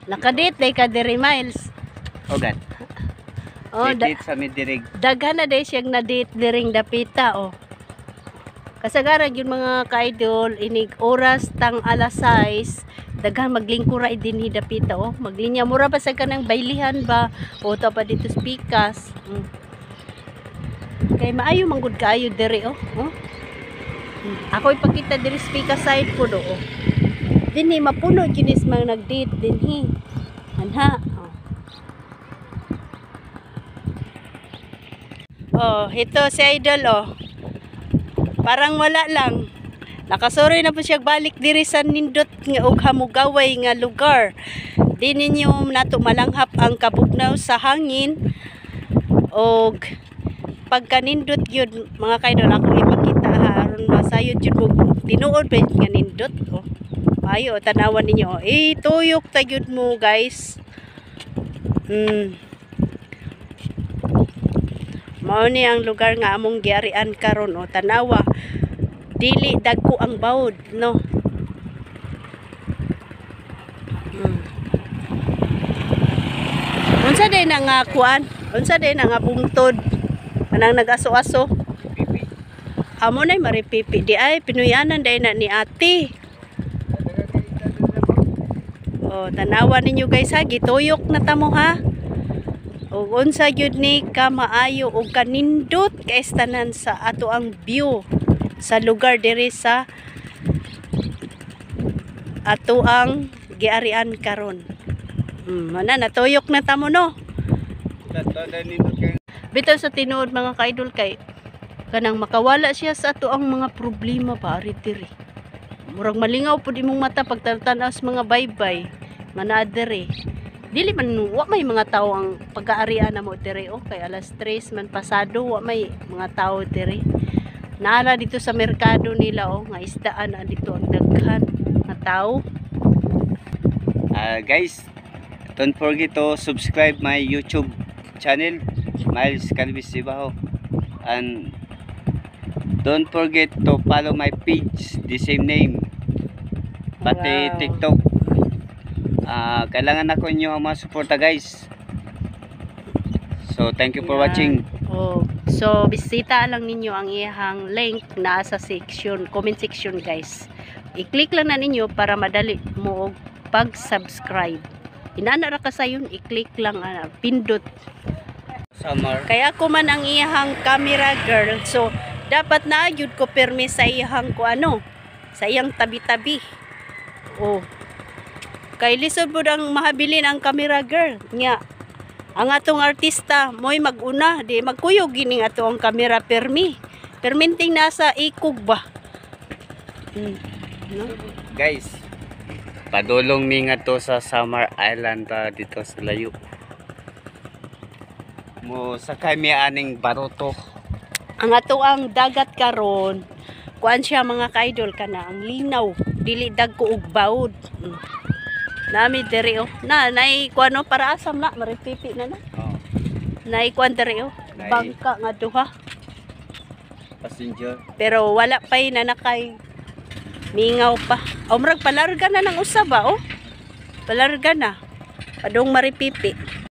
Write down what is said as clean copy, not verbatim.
Nakadate day ka diri Miles. Ogat. Oh, date sa midirig. daghan na day siyang na-date diring dapita oh. Kasagaran yun mga ka-idol, inig oras tang alas 6, daghan maglingkura din ni dapita oh. Maglinya mura ba sa kanang baylihan ba o ta pa dito spikas. Kay maayo manggod kaayo diri oh. Ako ipakita diri speaker side po do oh. Dinhi mapuno kinis mga nag-date dinhi. Anha. Oh, ito si Idol oh. Parang wala lang. Nakasuri na po siya balik diri sa nindot nga og hamugaway nga lugar. Di ninyo nato malanghap ang kabugnaw sa hangin og pagkanindot yun mga kaidol ako ipakita ha aron masayod yun mo tinuod ba nga nindot oh. Ayo tanawan ninyo tuyok tayud mo guys. Mao ni ang lugar nga among giarian karon o tanawa dili dagko ang bawod no. Unsa day na nga kuan? Unsa day na nga bungtod? Anang nag-aso-aso? Amo nay maripipi di ay pinuyanan day na ni ate. Oh, tanawa ninyo guys ha, gituyok na tamo ha. O unsa gyud ni ka maayo og kanindot kaistanan sa ato ang view sa lugar diri sa ato ang giarian karon. Mana natuyok na tamo no. Bitaw sa tinuod mga ka-idol kay kanang makawala siya sa ato ang mga problema pa ari diri. Murag malingaw pud imong mata pagtan-aw sa mga baybay mana diri. Dili man wa may mga tao ang pag-aarian na mo diri oh kay alas 3 man pasado wa may mga tao diri. Naala dito sa merkado nila oh nga isdaan na dito ang daghan nga tao. Guys, don't forget to subscribe my YouTube channel Miles Calvis Sibaho, and don't forget to follow my page the same name pati TikTok. Kailangan ako inyo ang mga suporta guys. So thank you for watching. Oh, so bisita lang ninyo ang iyang link na sa section, comment section guys. I-click lang na ninyo para madali mo og pag-subscribe. Inana ra ka sayon, i-click lang pindot. Summer. Kaya ako man ang iyang camera girl. So dapat na jud ko permi sa iyang ko ano, sa iyang tabi-tabi. Oh. Kay lisod po ang mahabilin ang camera girl nya ang atong artista mo'y maguna di magkuyog gining ato ang camera permi perminting nasa ikog ba no? Guys, padulong ni nga to sa Summer Island dito sa layo mo sakay mi aning baruto. Ang ato ang dagat karon kuan siya mga ka-idol kana ang linaw dili dagko og bawod. Nami diri oh. Nay kuano para asam na maripipi na na. Oh. Nay kuan diri oh. Bangka nga duha. Passenger. Pero wala pa na nakay mingaw pa. Murag palarga na ng usa ba oh. Palarga na. Padung maripipi.